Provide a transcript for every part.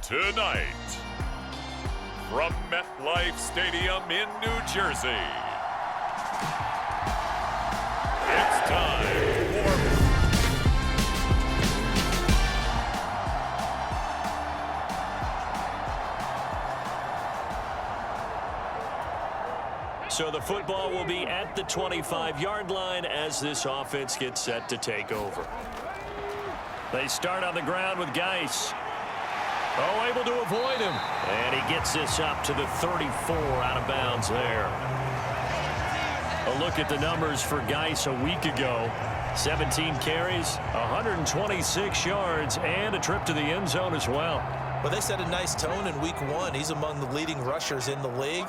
Tonight, from MetLife Stadium in New Jersey, it's time for... So the football will be at the 25-yard line as this offense gets set to take over. They start on the ground with Geis. Oh, able to avoid him. And he gets this up to the 34 out of bounds there. A look at the numbers for Geis a week ago. 17 carries, 126 yards, and a trip to the end zone as well. Well, they set a nice tone in week one. He's among the leading rushers in the league.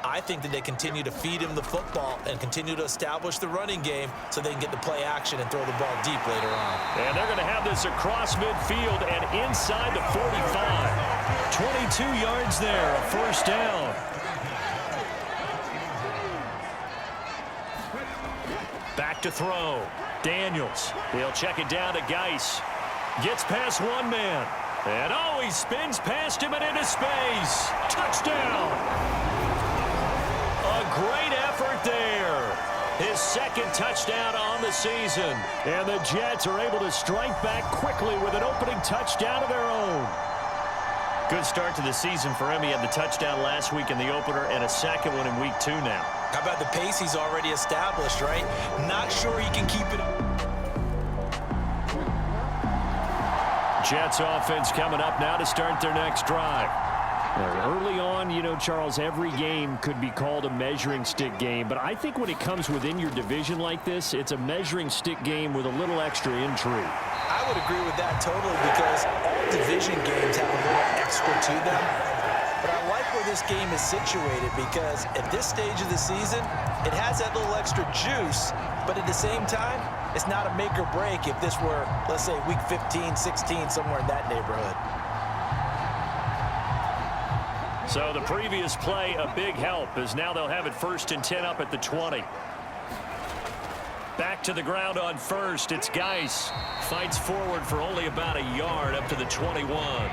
I think that they continue to feed him the football and continue to establish the running game so they can get the play action and throw the ball deep later on. And they're going to have this across midfield and inside the 45. 22 yards there, a first down. Back to throw. Daniels. He'll check it down to Geis. Gets past one man. And oh, he spins past him and into space. Touchdown. A great effort there. His second touchdown on the season. And the Jets are able to strike back quickly with an opening touchdown of their own. Good start to the season for him. He had the touchdown last week in the opener and a second one in week 2 now. How about the pace he's already established, right? Not sure he can keep it up. Jets offense coming up now to start their next drive. Early on, you know, Charles, every game could be called a measuring stick game, but I think when it comes within your division like this, it's a measuring stick game with a little extra intrigue. I would agree with that totally because all division games have a little extra to them. But I like where this game is situated because at this stage of the season, it has that little extra juice, but at the same time, it's not a make or break if this were, let's say, week 15, 16, somewhere in that neighborhood. So the previous play, a big help, as now they'll have it 1st and 10 up at the 20. Back to the ground on first. It's Geis. Fights forward for only about a yard up to the 21.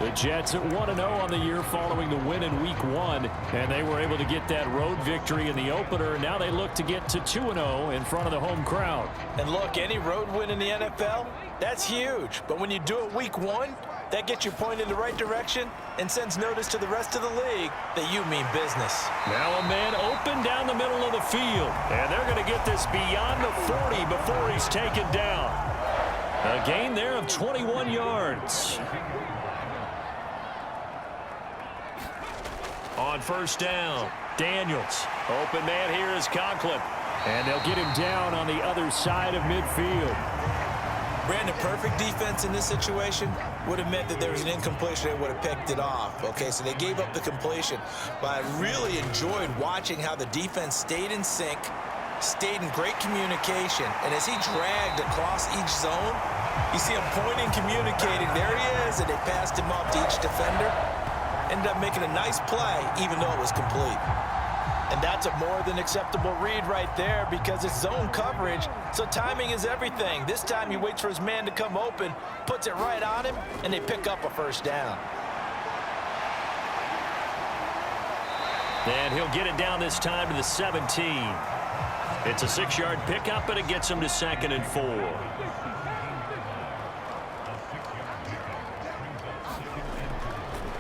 The Jets at 1-0 on the year following the win in week 1, and they were able to get that road victory in the opener. Now they look to get to 2-0 in front of the home crowd. And look, any road win in the NFL, that's huge. But when you do it week 1, that gets you pointed in the right direction and sends notice to the rest of the league that you mean business. Now a man open down the middle of the field, and they're going to get this beyond the 40 before he's taken down. A gain there of 21 yards. On first down, Daniels. Open man here is Conklin. And they'll get him down on the other side of midfield. Brandon, perfect defense in this situation would have meant that there was an incompletion. They would have picked it off. Okay, so they gave up the completion. But I really enjoyed watching how the defense stayed in sync, stayed in great communication. And as he dragged across each zone, you see him pointing, communicating. There he is, and they passed him off to each defender. Ended up making a nice play, even though it was complete. And that's a more than acceptable read right there because it's zone coverage, so timing is everything. This time he waits for his man to come open, puts it right on him, and they pick up a first down. And he'll get it down this time to the 17. It's a 6-yard pickup, and it gets him to 2nd and 4.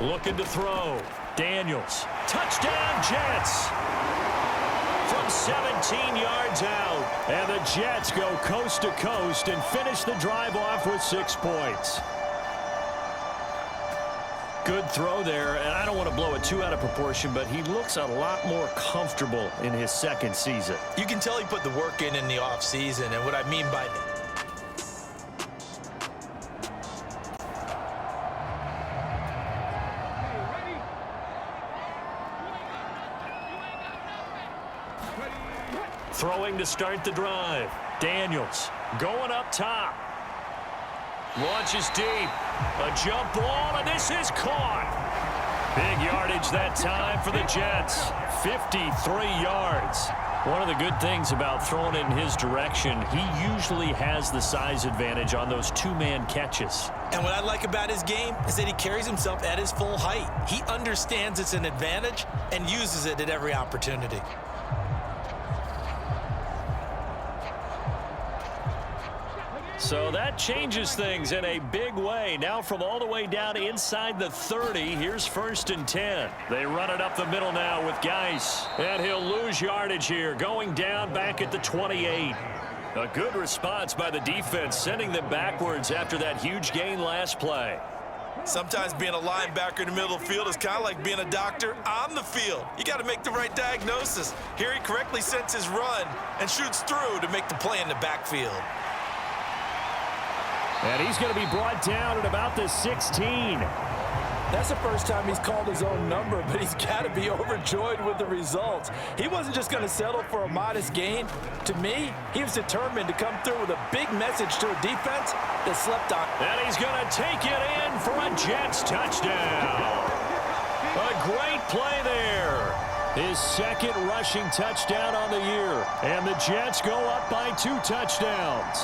Looking to throw. Daniels. Touchdown, Jets. From 17 yards out. And the Jets go coast to coast and finish the drive off with 6 points. Good throw there, and I don't want to blow it too out of proportion, but he looks a lot more comfortable in his second season. You can tell he put the work in the offseason, and what I mean by that, throwing to start the drive. Daniels going up top. Launches deep. A jump ball, and this is caught. Big yardage that time for the Jets. 53 yards. One of the good things about throwing it in his direction, he usually has the size advantage on those two-man catches. And what I like about his game is that he carries himself at his full height. He understands it's an advantage and uses it at every opportunity. So that changes things in a big way. Now from all the way down inside the 30, here's 1st and 10. They run it up the middle now with Geis. And he'll lose yardage here, going down back at the 28. A good response by the defense, sending them backwards after that huge gain last play. Sometimes being a linebacker in the middle of the field is kind of like being a doctor on the field. You got to make the right diagnosis. Here he correctly sets his run and shoots through to make the play in the backfield. And he's going to be brought down at about the 16. That's the first time he's called his own number, but he's got to be overjoyed with the results. He wasn't just going to settle for a modest gain. To me, he was determined to come through with a big message to a defense that slept on. And he's going to take it in for a Jets touchdown. A great play there. His second rushing touchdown on the year. And the Jets go up by 2 touchdowns.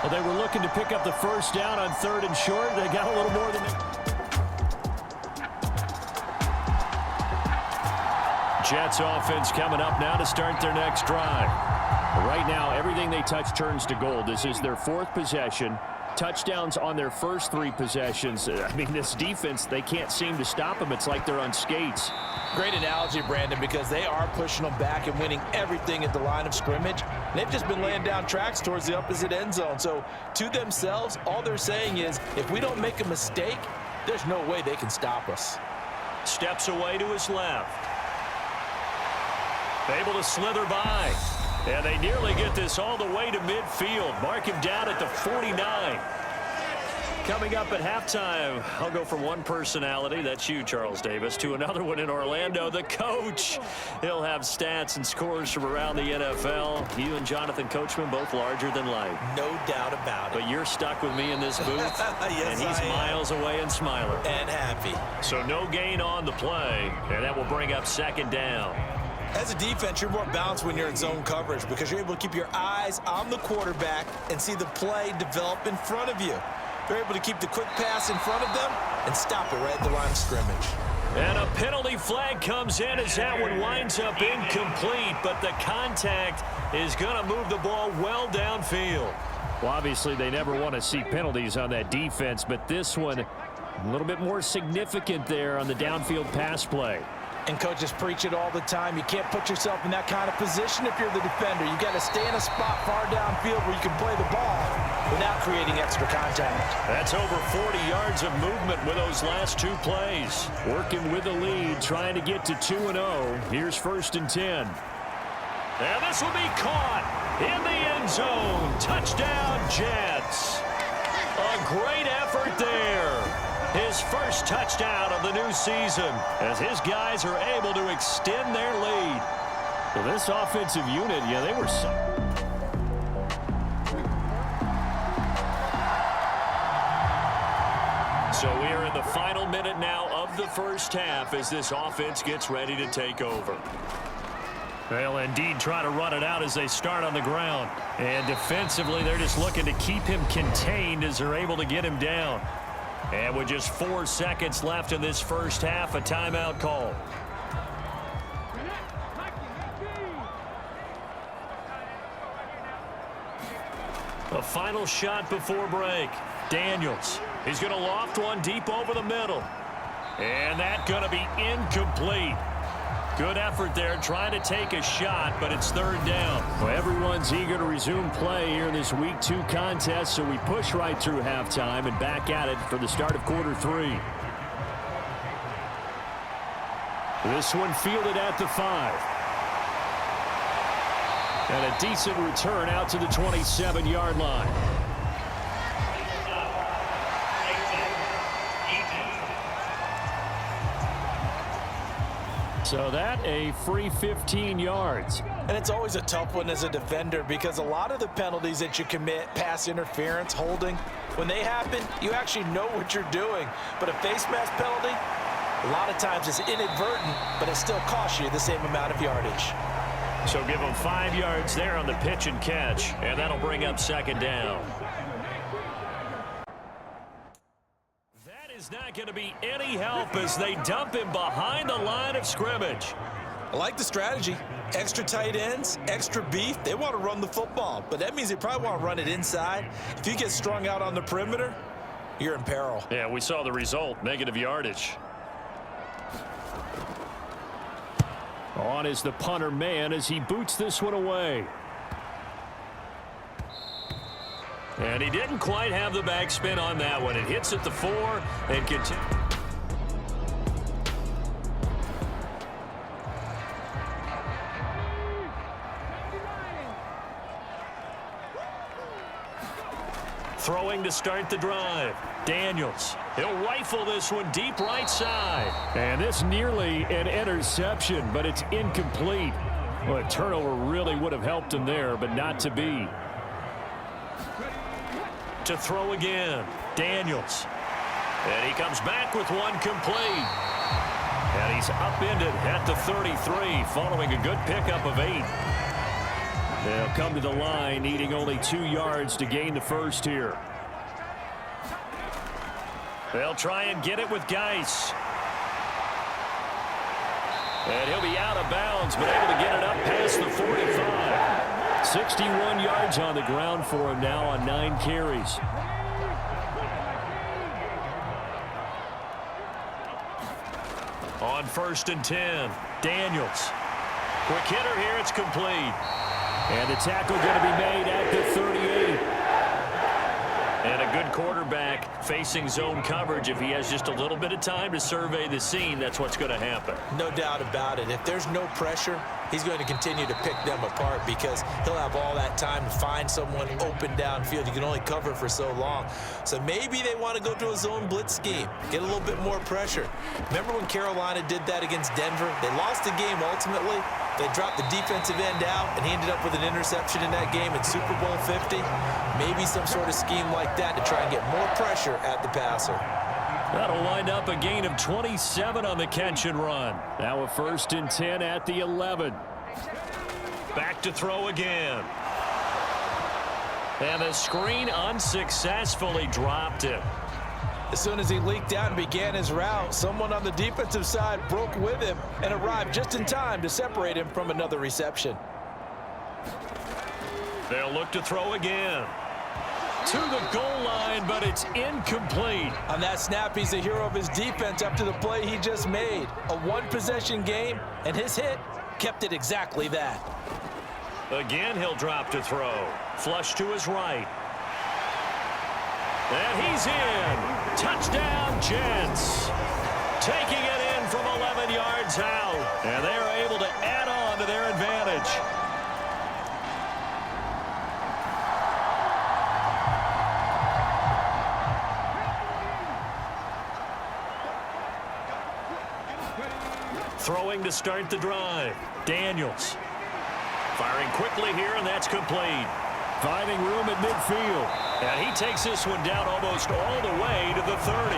Well, they were looking to pick up the first down on 3rd and short. They got a little more than Jets offense coming up now to start their next drive. Right now, everything they touch turns to gold. This is their 4th possession. Touchdowns on their first 3 possessions. I mean, this defense, they can't seem to stop them. It's like they're on skates. Great analogy, Brandon, because they are pushing them back and winning everything at the line of scrimmage. They've just been laying down tracks towards the opposite end zone. So to themselves, all they're saying is, if we don't make a mistake, there's no way they can stop us. Steps away to his left. Able to slither by. And they nearly get this all the way to midfield. Mark him down at the 49. Coming up at halftime, I'll go from one personality, that's you, Charles Davis, to another one in Orlando, the coach. He'll have stats and scores from around the NFL. You and Jonathan Coachman, both larger than life. No doubt about it. But you're stuck with me in this booth, yes, and he's miles away and smiling. And happy. So no gain on the play, and that will bring up 2nd down. As a defense, you're more balanced when you're in zone coverage because you're able to keep your eyes on the quarterback and see the play develop in front of you. They're able to keep the quick pass in front of them and stop it right at the line of scrimmage. And a penalty flag comes in as that one winds up incomplete, but the contact is going to move the ball well downfield. Well, obviously, they never want to see penalties on that defense, but this one a little bit more significant there on the downfield pass play. And coaches preach it all the time. You can't put yourself in that kind of position if you're the defender. You got to stay in a spot far downfield where you can play the ball without creating extra contact. That's over 40 yards of movement with those last 2 plays. Working with the lead, trying to get to 2-0. Here's 1st and 10. And this will be caught in the end zone. Touchdown, Jets. A great effort there. His first touchdown of the new season as his guys are able to extend their lead. Well, this offensive unit, yeah, they were So we are in the final minute now of the first half as this offense gets ready to take over. They'll indeed try to run it out as they start on the ground. And defensively, they're just looking to keep him contained as they're able to get him down. And with just 4 seconds left in this first half, a timeout call. A final shot before break. Daniels. He's going to loft one deep over the middle. And that's going to be incomplete. Good effort there trying to take a shot, but it's 3rd down. Well, everyone's eager to resume play here in this Week 2 contest, so we push right through halftime and back at it for the start of quarter 3. This one fielded at the 5. And a decent return out to the 27-yard line. So that a free 15 yards. And it's always a tough one as a defender because a lot of the penalties that you commit, pass interference, holding, when they happen, you actually know what you're doing. But a face mask penalty, a lot of times it's inadvertent, but it still costs you the same amount of yardage. So give them 5 yards there on the pitch and catch, and that'll bring up second down. That is not going to be any help as they dump him behind the line of scrimmage. I like the strategy. Extra tight ends, extra beef. They want to run the football, but that means they probably want to run it inside. If you get strung out on the perimeter, you're in peril. Yeah, we saw the result, negative yardage. On is the punter man as he boots this one away. And he didn't quite have the backspin on that one. It hits at the 4 and continues. Throwing to start the drive. Daniels. He'll rifle this one deep right side. And this nearly an interception, but it's incomplete. Well, a turnover really would have helped him there, but not to be. To throw again. Daniels. And he comes back with one complete. And he's upended at the 33 following a good pickup of 8. They'll come to the line needing only 2 yards to gain the first here. They'll try and get it with Geis. And he'll be out of bounds, but able to get it up past the 45. 61 yards on the ground for him now on 9 carries. On 1st and 10, Daniels. Quick hitter here, it's complete. And the tackle going to be made at the 38. And a good quarterback facing zone coverage. If he has just a little bit of time to survey the scene, that's what's going to happen. No doubt about it. If there's no pressure, he's going to continue to pick them apart because he'll have all that time to find someone open downfield. You can only cover for so long. So maybe they want to go to a zone blitz scheme, get a little bit more pressure. Remember when Carolina did that against Denver? They lost the game ultimately. They dropped the defensive end out, and he ended up with an interception in that game in Super Bowl 50. Maybe some sort of scheme like that to try and get more pressure at the passer. That'll wind up a gain of 27 on the catch and run. Now a 1st and 10 at the 11. Back to throw again. And the screen unsuccessfully dropped it. As soon as he leaked out and began his route, someone on the defensive side broke with him and arrived just in time to separate him from another reception. They'll look to throw again. To the goal line, but it's incomplete. On that snap, he's the hero of his defense after the play he just made. A one-possession game, and his hit kept it exactly that. Again, he'll drop to throw. Flush to his right. And he's in. Touchdown, Jets. Taking it in from 11 yards out. And they're able to add on to their advantage. Throwing to start the drive. Daniels. Firing quickly here, and that's complete. Finding room at midfield. And he takes this one down almost all the way to the 30.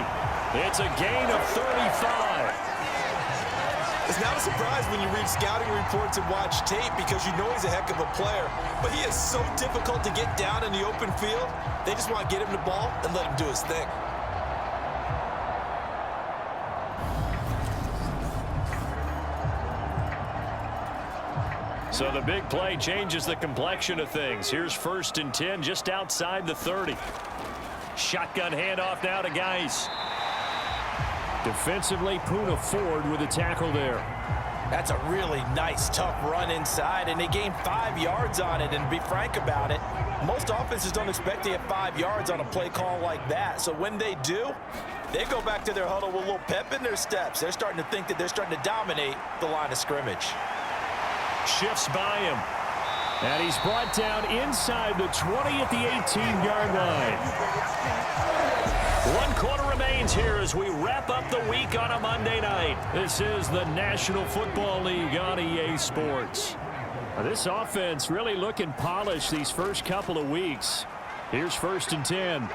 It's a gain of 35. It's not a surprise when you read scouting reports and watch tape because you know he's a heck of a player. But he is so difficult to get down in the open field. They just want to get him the ball and let him do his thing. So the big play changes the complexion of things. Here's 1st and 10 just outside the 30. Shotgun handoff now to Geis. Defensively, Puna forward with a tackle there. That's a really nice, tough run inside, and they gained 5 yards on it. And to be frank about it, most offenses don't expect to get 5 yards on a play call like that. So when they do, they go back to their huddle with a little pep in their steps. They're starting to think that they're starting to dominate the line of scrimmage. Shifts by him. And he's brought down inside the 20 at the 18-yard line. 1 quarter remains here as we wrap up the week on a Monday night. This is the National Football League on EA Sports. Now, this offense really looking polished these first couple of weeks. Here's 1st and 10.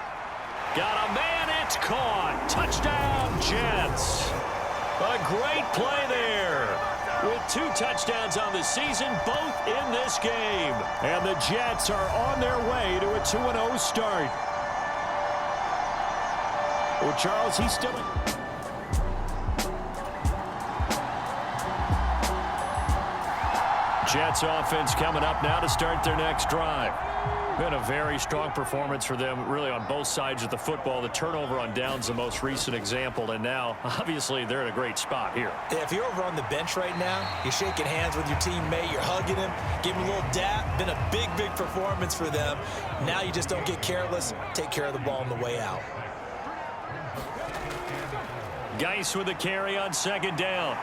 Got a man, it's caught. Touchdown, Jets. A great play there. with 2 touchdowns on the season, both in this game. And the Jets are on their way to a 2-0 start. Well, Charles, he's still... Jets offense coming up now to start their next drive. Been a very strong performance for them, really, on both sides of the football. The turnover on downs the most recent example, and now, obviously, they're in a great spot here. Yeah, if you're over on the bench right now, you're shaking hands with your teammate, you're hugging him, giving him a little dap. Been a big, big performance for them. Now you just don't get careless. Take care of the ball on the way out. Geis with a carry on 2nd down.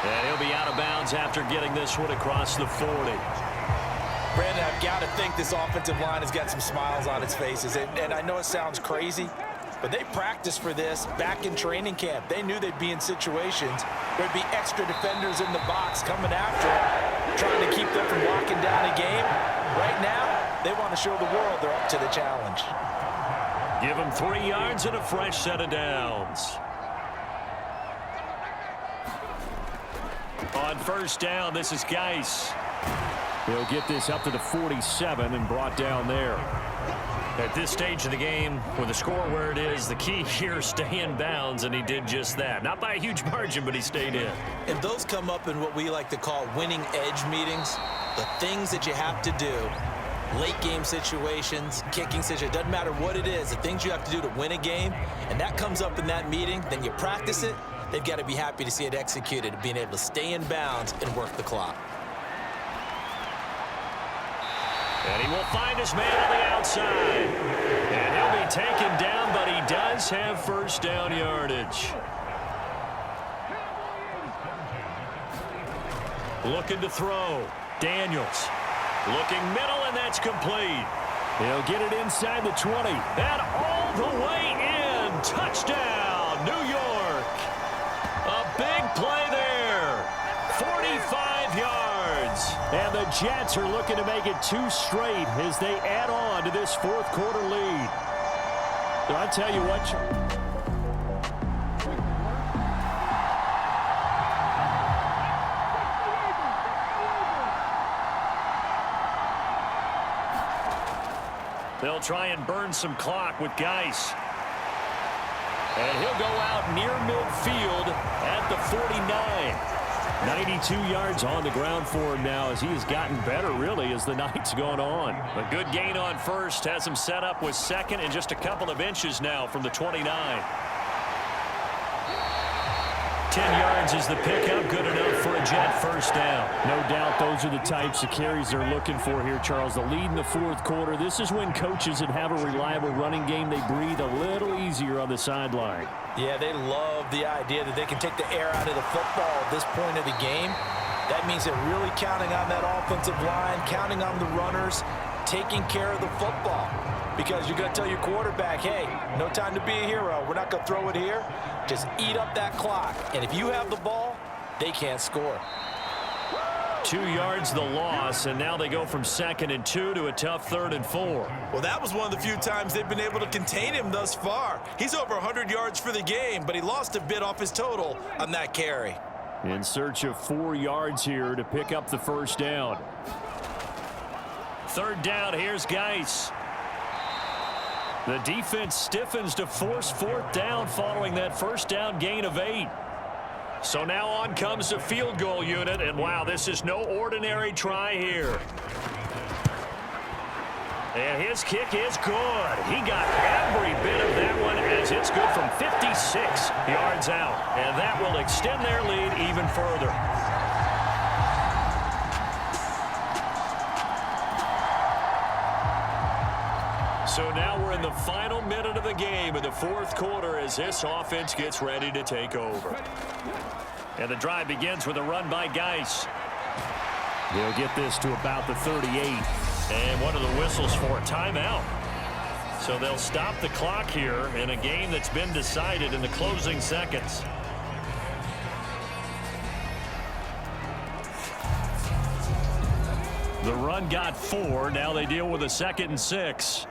And he'll be out of bounds after getting this one across the 40. Brandon, I've got to think this offensive line has got some smiles on its faces. And I know it sounds crazy, but they practiced for this back in training camp. They knew they'd be in situations. There'd be extra defenders in the box coming after them, trying to keep them from locking down a game. Right now, they want to show the world they're up to the challenge. Give them 3 yards and a fresh set of downs. On 1st down, this is Geis. He'll get this up to the 47 and brought down there. At this stage of the game, with the score where it is, the key here, stay in bounds, and he did just that. Not by a huge margin, but he stayed in. And those come up in what we like to call winning edge meetings. The things that you have to do, late game situations, kicking situations, doesn't matter what it is, the things you have to do to win a game, and that comes up in that meeting, then you practice it. They've got to be happy to see it executed, being able to stay in bounds and work the clock. And he will find his man on the outside. And he'll be taken down, but he does have 1st down yardage. Looking to throw. Daniels. Looking middle, and that's complete. He'll get it inside the 20. And all the way in. Touchdown, New York. A big play there. 45 yards. And the Jets are looking to make it 2 straight as they add on to this 4th quarter lead. So I tell you what, they'll try and burn some clock with Geis. And he'll go out near midfield at the 49. 92 yards on the ground for him now as he has gotten better, really, as the night's gone on. A good gain on 1st has him set up with 2nd and just a couple of inches now from the 29. 10 yards is the pickup, good enough for a Jet 1st down. No doubt those are the types of carries they're looking for here, Charles. The lead in the 4th quarter. This is when coaches that have a reliable running game, they breathe a little easier on the sideline. Yeah, they love the idea that they can take the air out of the football at this point of the game. That means they're really counting on that offensive line, counting on the runners, taking care of the football. Because you're going to tell your quarterback, hey, no time to be a hero. We're not going to throw it here. Just eat up that clock. And if you have the ball, they can't score. 2 yards the loss, and now they go from 2nd and 2 to a tough 3rd and 4. Well, that was one of the few times they've been able to contain him thus far. He's over 100 yards for the game, but he lost a bit off his total on that carry. In search of 4 yards here to pick up the 1st down. 3rd down, here's Geis. The defense stiffens to force 4th down following that 1st down gain of 8. So now on comes the field goal unit, and wow, this is no ordinary try here. And his kick is good. He got every bit of that one as it's good from 56 yards out. And that will extend their lead even further. So now we're in the final minute of the game in the 4th quarter as this offense gets ready to take over. And the drive begins with a run by Geis. They'll get this to about the 38. And one of the whistles for a timeout. So they'll stop the clock here in a game that's been decided in the closing seconds. The run got 4. Now they deal with a 2nd and 6.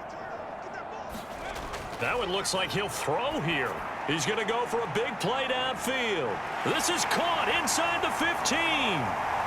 That one looks like he'll throw here. He's going to go for a big play downfield. This is caught inside the 15.